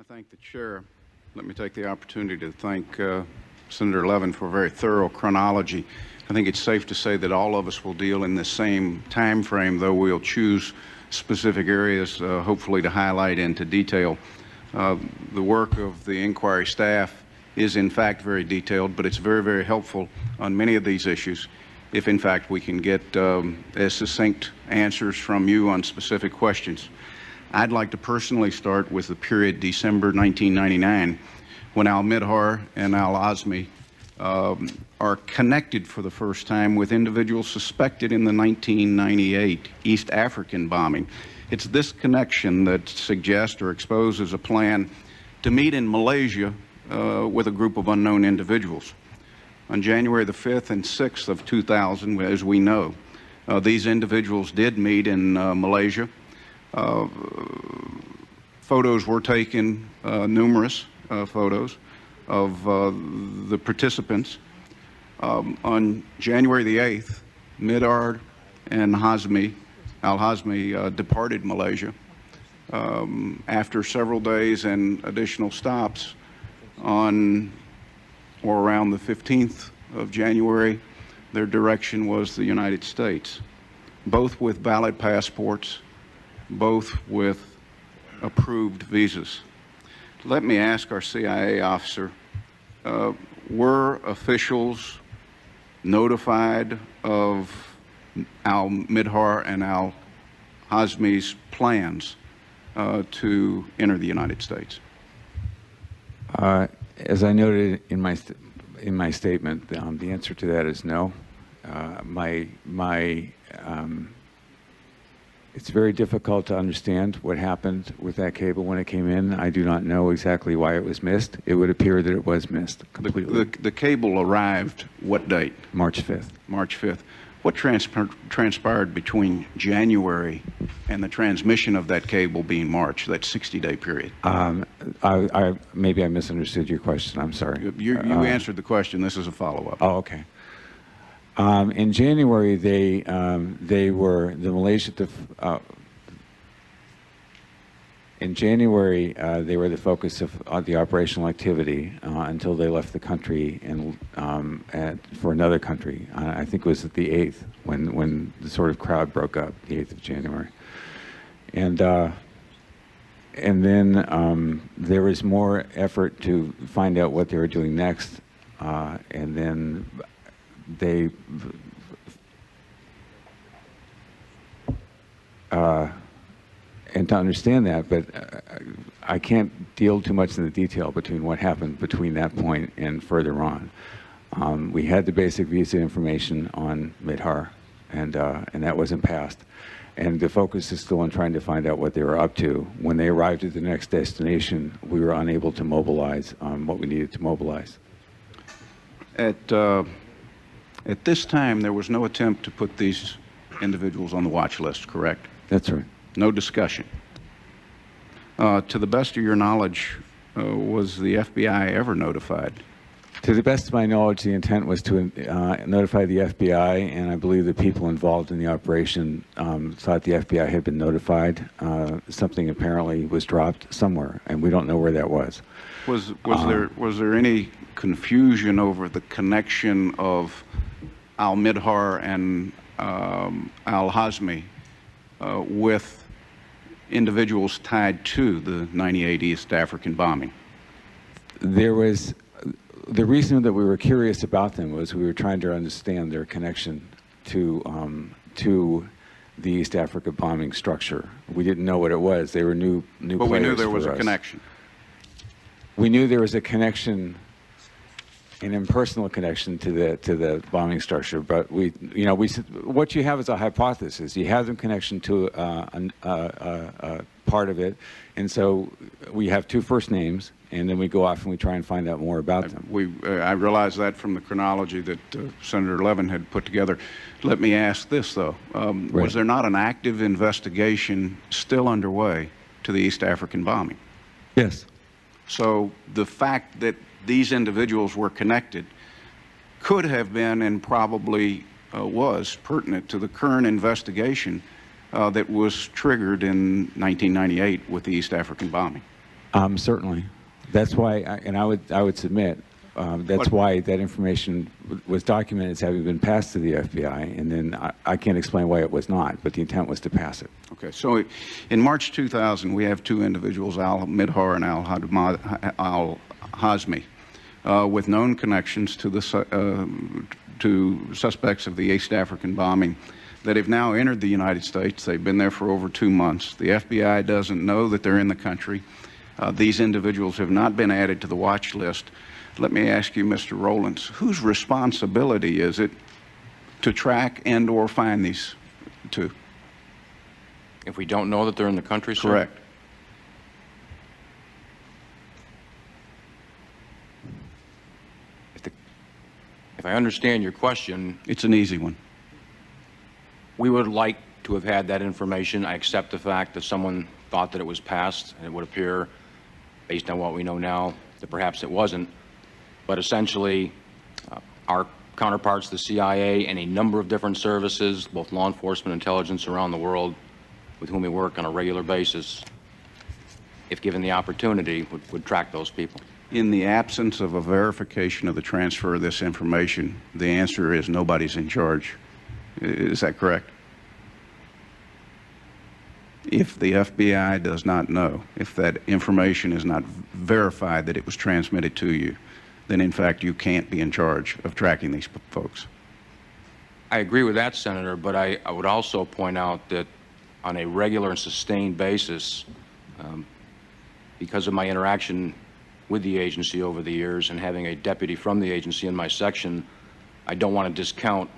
I thank the chair. Let me take the opportunity to thank Senator Levin for a very thorough chronology. I think it's safe to say that all of us will deal in the same time frame, though we'll choose specific areas, hopefully to highlight into detail. The work of the inquiry staff is in fact very detailed, but it's very, very helpful on many of these issues if in fact we can get as succinct answers from you on specific questions. I'd like to personally start with the period December 1999, when al-Mihdhar and al-Hazmi are connected for the first time with individuals suspected in the 1998 East African bombing. It's this connection that suggests or exposes a plan to meet in Malaysia with a group of unknown individuals. On January the 5th and 6th of 2000, as we know, these individuals did meet in Malaysia. Photos were taken, numerous photos of the participants. On January the 8th, Mihdhar and al-Hazmi departed Malaysia. After several days and additional stops, on or around the 15th of January, their direction was the United States, both with valid passports, both with approved visas. Let me ask our CIA officer, were officials notified of al-Mihdhar and al-Hazmi's plans to enter the United States? As I noted in my statement, the answer to that is no. It's very difficult to understand what happened with that cable when it came in. I do not know exactly why it was missed. It would appear that it was missed completely. The cable arrived what date? March 5th. March 5th. What transpired between January and the transmission of that cable being March, that 60-day period? Maybe I misunderstood your question. I'm sorry. You answered the question. This is a follow-up. Oh, okay. In January, they were the Malaysia. In January, they were the focus of the operational activity until they left the country and for another country. I think it was at the 8th when the sort of crowd broke up, the 8th of January, and then there was more effort to find out what they were doing next, and then they and to understand that, but I can't deal too much in the detail between what happened between that point and further on. We had the basic visa information on Mihdhar, and that wasn't passed. And the focus is still on trying to find out what they were up to. When they arrived at the next destination, we were unable to mobilize what we needed to mobilize. At this time, there was no attempt to put these individuals on the watch list, correct? That's right. No discussion. To the best of your knowledge, was the FBI ever notified? To the best of my knowledge, the intent was to notify the FBI, and I believe the people involved in the operation thought the FBI had been notified. Something apparently was dropped somewhere, and we don't know where that was. Was there any confusion over the connection of al-Mihdhar and al-Hazmi with individuals tied to the 98 East African bombing? There was, the reason that we were curious about them was we were trying to understand their connection to the East Africa bombing structure. We didn't know what it was. They were new players. But we knew there was a connection. We knew there was a connection, an impersonal connection to the bombing structure, but what you have is a hypothesis. You have the connection to a part of it, and so we have two first names, and then we go off and we try and find out more about them. I realize that from the chronology that Senator Levin had put together. Let me ask this, though. Right. Was there not an active investigation still underway to the East African bombing? Yes. So the fact that these individuals were connected could have been and probably was pertinent to the current investigation that was triggered in 1998 with the East African bombing. Certainly. That's why, I would submit, that's why that information was documented as having been passed to the FBI, and then I can't explain why it was not, but the intent was to pass it. Okay, so in March 2000, we have two individuals, al-Mihdhar and al-Hazmi, with known connections to to suspects of the East African bombing that have now entered the United States. They've been there for over 2 months. The FBI doesn't know that they're in the country. These individuals have not been added to the watch list. Let me ask you, Mr. Rolnice, whose responsibility is it to track and or find these two? If we don't know that they're in the country, sir? Correct. If I understand your question, It's an easy one. we would like to have had that information. I accept the fact that someone thought that it was passed, and it would appear, based on what we know now, that perhaps it wasn't. But essentially, our counterparts, the CIA, and a number of different services, both law enforcement, intelligence around the world, with whom we work on a regular basis, if given the opportunity, would track those people. In the absence of a verification of the transfer of this information, the answer is nobody's in charge. Is that correct? If the FBI does not know, if that information is not verified that it was transmitted to you, then in fact you can't be in charge of tracking these folks. I agree with that, Senator, but I would also point out that on a regular and sustained basis, because of my interaction with the agency over the years and having a deputy from the agency in my section, I don't want to discount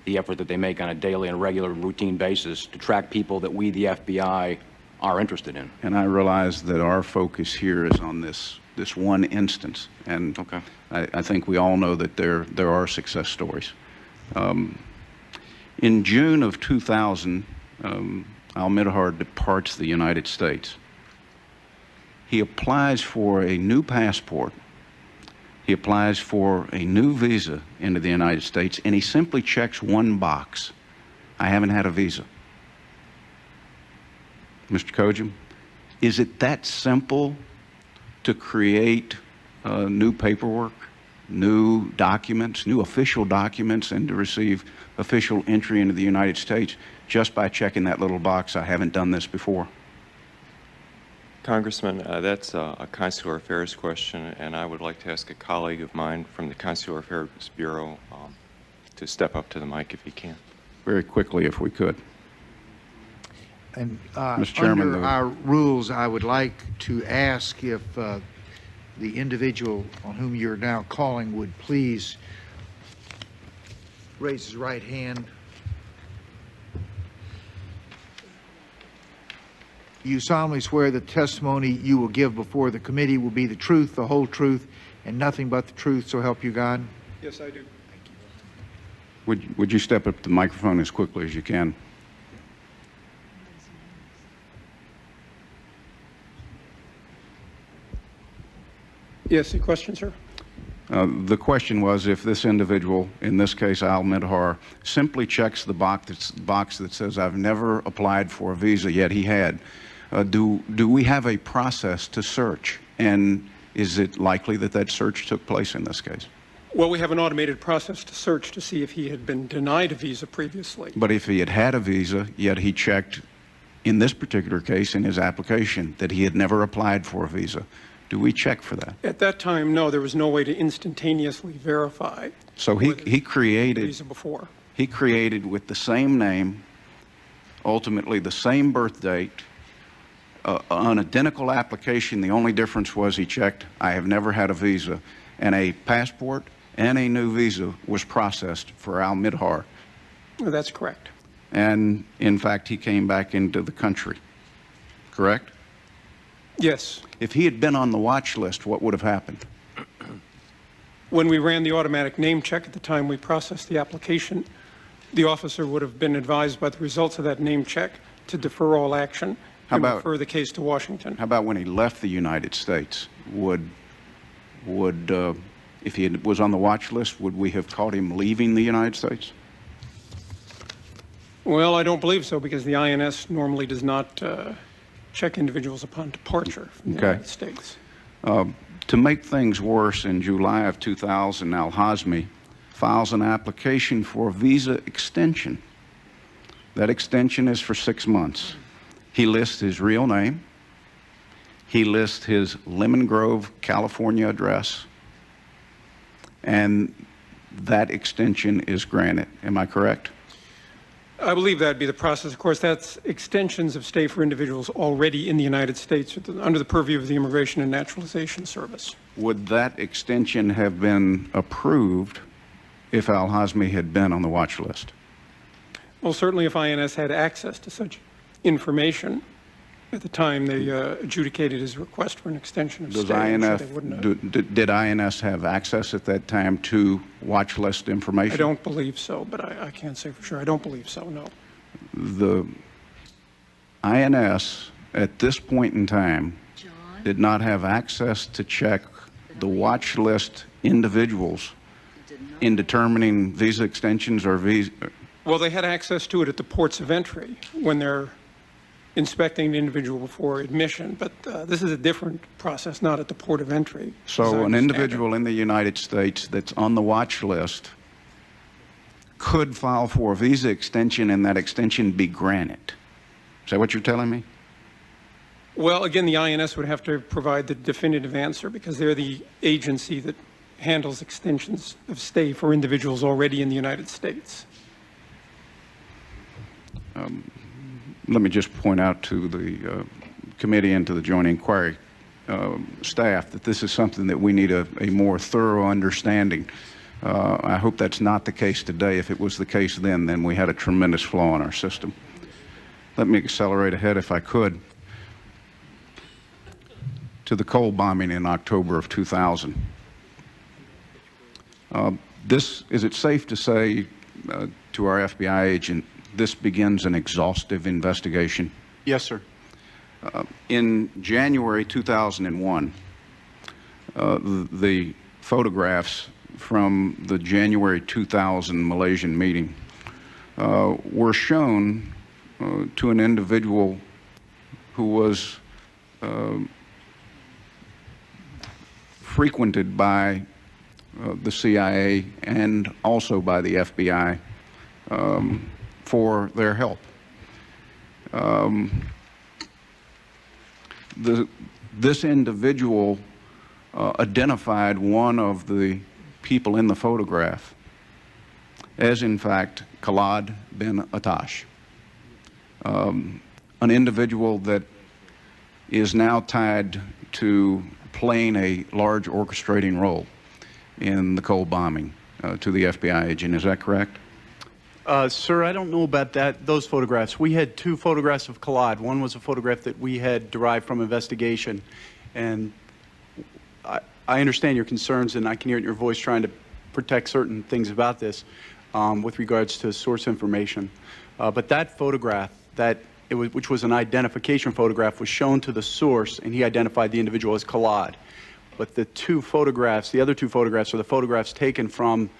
the effort that they make on a daily and regular routine basis to track people that we, the FBI, are interested in. And I realize that our focus here is on this one instance, and Okay. I think we all know that there are success stories. In June of 2000, al-Mihdhar departs the United States. He applies for a new passport. He applies for a new visa into the United States, and he simply checks one box: I haven't had a visa. Mr. Kojum, is it that simple to create new paperwork, new documents, new official documents, and to receive official entry into the United States just by checking that little box, I haven't done this before? Congressman, that's a Consular Affairs question, and I would like to ask a colleague of mine from the Consular Affairs Bureau to step up to the mic if he can. Very quickly, if we could. And Mr. Chairman, under our rules, I would like to ask if the individual on whom you're now calling would please raise his right hand. You solemnly swear the testimony you will give before the committee will be the truth, the whole truth, and nothing but the truth, so help you God? Yes, I do. would you step up to the microphone as quickly as you can? Yes, a question, sir? The question was, if this individual, in this case al-Mihdhar, simply checks the box that says, I've never applied for a visa, yet he had, do we have a process to search? And is it likely that that search took place in this case? Well, we have an automated process to search to see if he had been denied a visa previously. But if he had had a visa, yet he checked, in this particular case, in his application, that he had never applied for a visa, do we check for that? At that time, no, there was no way to instantaneously verify. So he created visa before. He created with the same name, ultimately the same birth date, an identical application. The only difference was he checked, I have never had a visa, and a passport and a new visa was processed for al-Mihdhar. That's correct. And in fact, he came back into the country, correct? Yes. If he had been on the watch list, what would have happened? When we ran the automatic name check at the time we processed the application, the officer would have been advised by the results of that name check to defer all action and refer the case to Washington. How about when he left the United States? If he was on the watch list, would we have caught him leaving the United States? Well, I don't believe so, because the INS normally does not check individuals upon departure from the Okay. United States. To make things worse, in July of 2000, al-Hazmi files an application for a visa extension. That extension is for 6 months. He lists his real name. He lists his Lemon Grove, California address. And that extension is granted. Am I correct? I believe that'd be the process. Of course, that's extensions of stay for individuals already in the United States under the purview of the Immigration and Naturalization Service. Would that extension have been approved if al-Hazmi had been on the watch list? Well, certainly if INS had access to such information at the time they adjudicated his request for an extension of stay, I'm sure they wouldn't have. Did INS have access at that time to watch list information? I don't believe so, but I can't say for sure. I don't believe so, no. The INS at this point in time did not have access to check the watch list individuals in determining visa extensions or visa. Well, they had access to it at the ports of entry when they're inspecting the individual before admission, but this is a different process, not at the port of entry. So an individual in the United States that's on the watch list could file for a visa extension and that extension be granted. Is that what you're telling me? Well, again, the INS would have to provide the definitive answer because they're the agency that handles extensions of stay for individuals already in the United States. Let me just point out to the committee and to the Joint Inquiry staff that this is something that we need a more thorough understanding. I hope that's not the case today. If it was the case then we had a tremendous flaw in our system. Let me accelerate ahead if I could to the Cole bombing in October of 2000. Is it safe to say to our FBI agent, this begins an exhaustive investigation? Yes, sir. In January 2001, the photographs from the January 2000 Malaysian meeting were shown to an individual who was frequented by the CIA and also by the FBI for their help. This individual identified one of the people in the photograph as, in fact, Khalid bin Atash, an individual that is now tied to playing a large orchestrating role in the Cole bombing to the FBI agent. Is that correct? Sir, I don't know about those photographs. We had two photographs of Khalid. One was a photograph that we had derived from investigation. And I understand your concerns, and I can hear it in your voice trying to protect certain things about this with regards to source information. But that photograph, which was an identification photograph, was shown to the source, and he identified the individual as Khalid. But the two photographs, the other two photographs, are the photographs taken from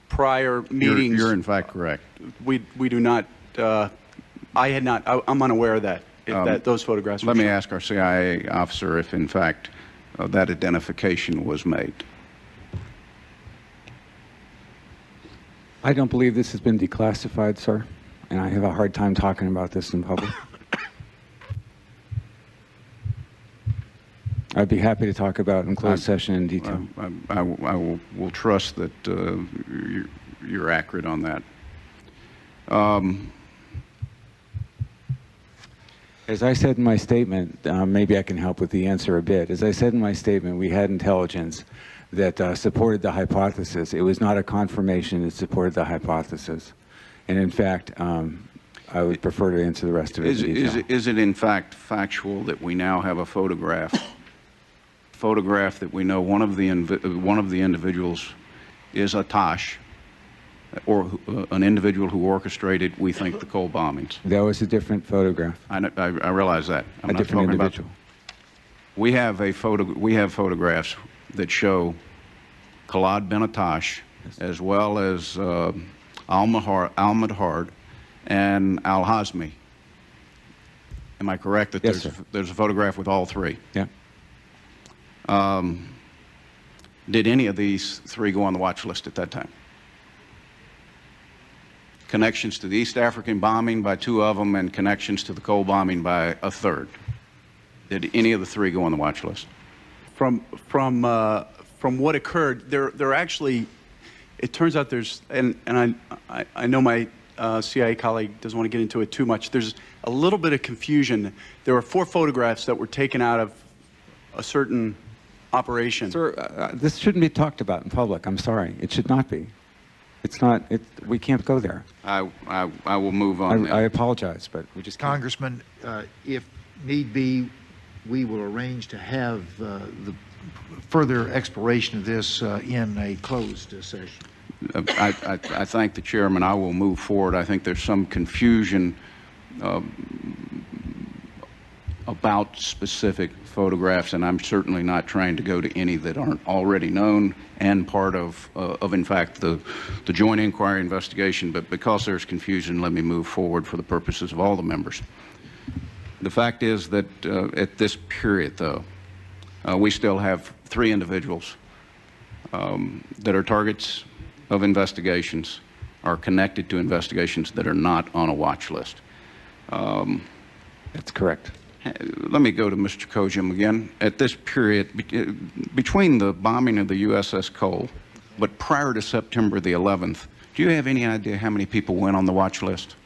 prior meetings. You're in fact correct. We do not, I'm unaware of that, that those photographs were Let me shown. ask our CIA officer if in fact that identification was made. I don't believe this has been declassified, sir, and I have a hard time talking about this in public. I'd be happy to talk about in closed session in detail. I will trust that you're accurate on that. As I said in my statement, maybe I can help with the answer a bit. As I said in my statement, we had intelligence that supported the hypothesis. It was not a confirmation, it supported the hypothesis. And in fact, I would prefer to answer the rest of it in detail. Is it in fact factual that we now have a photograph that we know one of the individuals is Atash, or an individual who orchestrated, we think, the Cole bombings? That was a different photograph. I realize that. I'm A not different talking individual. About, we have photographs that show Khalid bin Atash, as well as al-Mihdhar and al-Hazmi Am I correct that Yes, sir. there's a photograph with all three? Yeah. Did any of these three go on the watch list at that time? Connections to the East African bombing by two of them and connections to the Cole bombing by a third. Did any of the three go on the watch list? From what occurred, there actually, it turns out there's, and I know my CIA colleague doesn't want to get into it too much. There's a little bit of confusion. There were 4 photographs that were taken out of a certain operation. Sir, this shouldn't be talked about in public. I'm sorry. It should not be. It's not, we can't go there. I will move on. I apologize, but we just can't. Congressman, if need be, we will arrange to have the further exploration of this in a closed session. I thank the chairman. I will move forward. I think there's some confusion about specific photographs, and I'm certainly not trying to go to any that aren't already known and part of in fact, the joint inquiry investigation. But because there's confusion, let me move forward for the purposes of all the members. The fact is that at this period, though, we still have 3 individuals that are targets of investigations, are connected to investigations that are not on a watch list. That's correct. Let me go to Mr. Kojim again. At this period, between the bombing of the USS Cole, but prior to September the 11th, do you have any idea how many people went on the watch list?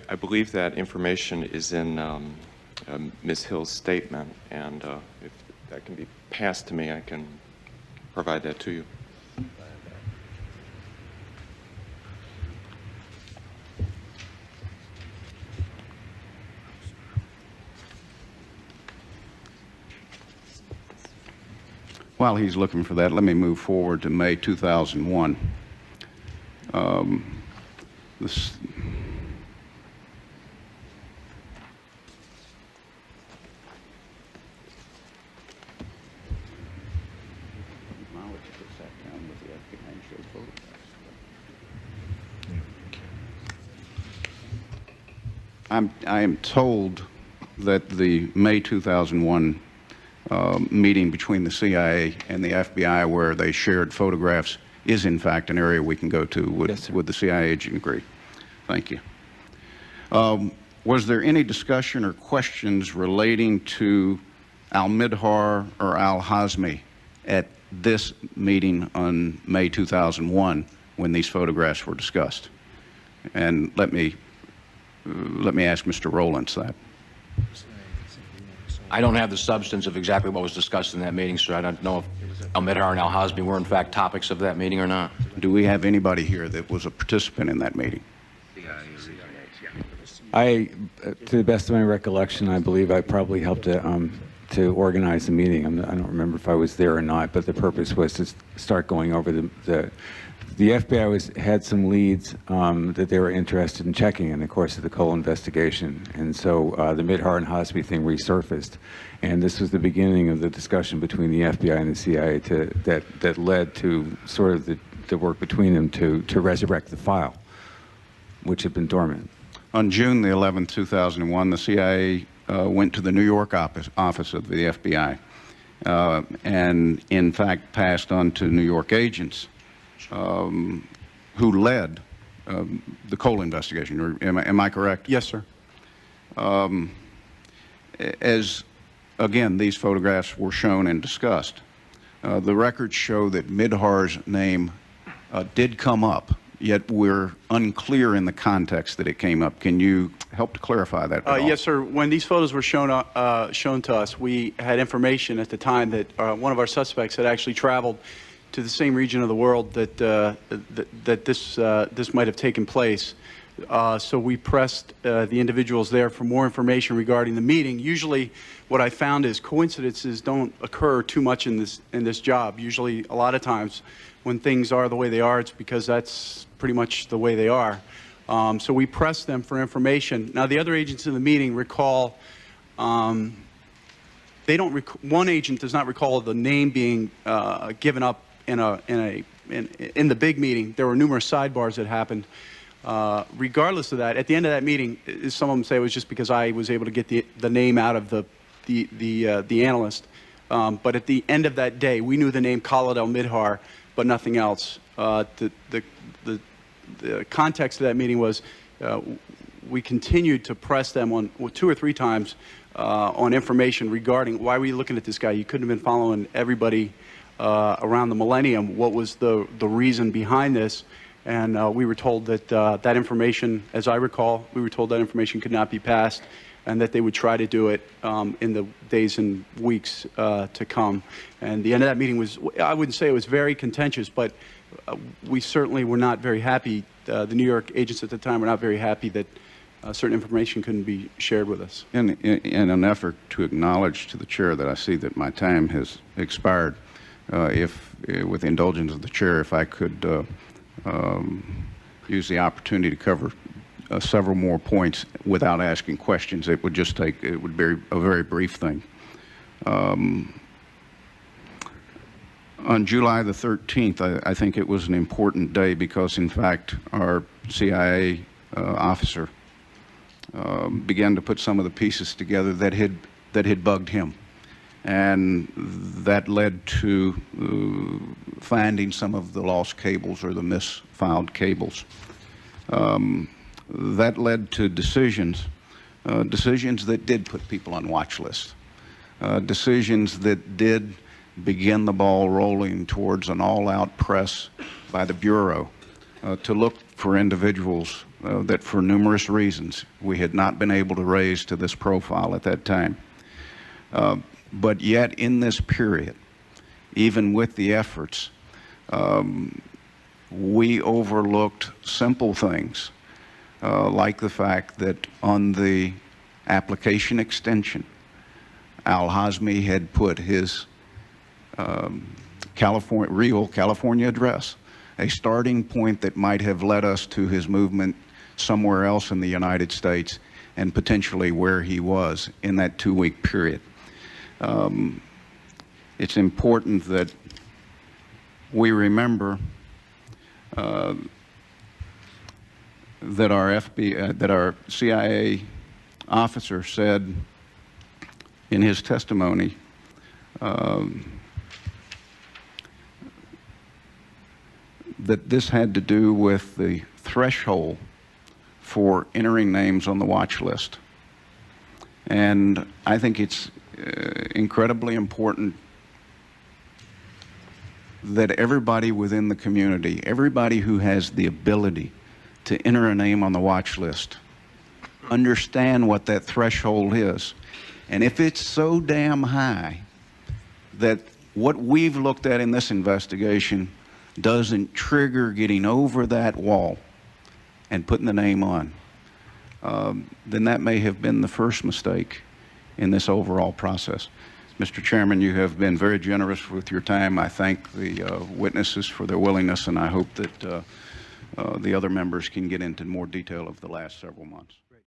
I believe that information is in Ms. Hill's statement, and if that can be passed to me, I can provide that to you. While he's looking for that, let me move forward to May 2001. This I am told that the May 2001 meeting between the CIA and the FBI, where they shared photographs, is in fact an area we can go to. Would the CIA agent agree? Thank you. Was there any discussion or questions relating to al-Mihdhar or al-Hazmi at this meeting on May 2001 when these photographs were discussed? And let me ask Mr. Rolnice that. I don't have the substance of exactly what was discussed in that meeting, sir. I don't know if al-Mihdhar and al-Hazmi were in fact topics of that meeting or not. Do we have anybody here that was a participant in that meeting? To the best of my recollection, I believe I probably helped to organize the meeting. I don't remember if I was there or not, but the purpose was to start going over the FBI had some leads that they were interested in checking in the course of the Cole investigation, and so the Mihdhar and Hazmi thing resurfaced, and this was the beginning of the discussion between the FBI and the CIA that led to sort of the work between them to resurrect the file, which had been dormant. On June the 11th, 2001, the CIA went to the New York office of the FBI and in fact passed on to New York agents who led the Cole investigation. Or am I correct? Yes, sir. As, again, these photographs were shown and discussed, the records show that Mihdhar's name did come up, yet we're unclear in the context that it came up. Can you help to clarify that at all? Yes, sir. When these photos were shown to us, we had information at the time that one of our suspects had actually traveled to the same region of the world that this might have taken place. So we pressed the individuals there for more information regarding the meeting. Usually, what I found is coincidences don't occur too much in this job. Usually, a lot of times, when things are the way they are, it's because that's pretty much the way they are. So we pressed them for information. Now, the other agents in the meeting recall they don't. One agent does not recall the name being given up in the big meeting. There were numerous sidebars that happened. Regardless of that, at the end of that meeting, some of them say it was just because I was able to get the name out of the analyst. But at the end of that day, we knew the name Khalid al-Mihdhar, but nothing else. The context of that meeting was we continued to press them on 2 or 3 times on information regarding why were you looking at this guy? You couldn't have been following everybody around the millennium. What was the reason behind this? And we were told that that information, as I recall, we were told that information could not be passed and that they would try to do it in the days and weeks to come. And the end of that meeting was, I wouldn't say it was very contentious, but we certainly were not very happy. The New York agents at the time were not very happy that certain information couldn't be shared with us. In an effort to acknowledge to the chair that I see that my time has expired, with the indulgence of the chair, if I could use the opportunity to cover several more points without asking questions. It would just take, it would be a very brief thing. On July the 13th, I think it was an important day because, in fact, our CIA officer began to put some of the pieces together that had bugged him. And that led to finding some of the lost cables or the misfiled cables. That led to decisions that did put people on watch lists, decisions that did begin the ball rolling towards an all-out press by the Bureau to look for individuals that, for numerous reasons, we had not been able to raise to this profile at that time. But yet, in this period, even with the efforts, we overlooked simple things, like the fact that on the application extension, al-Hazmi had put his real California address, a starting point that might have led us to his movement somewhere else in the United States and potentially where he was in that 2-week period. It's important that we remember that our CIA officer said in his testimony that this had to do with the threshold for entering names on the watch list. And I think it's incredibly important that everybody within the community, everybody who has the ability to enter a name on the watch list, understand what that threshold is. And if it's so damn high that what we've looked at in this investigation doesn't trigger getting over that wall and putting the name on, then that may have been the first mistake in this overall process. Mr. Chairman, you have been very generous with your time. I thank the witnesses for their willingness, and I hope that the other members can get into more detail of the last several months.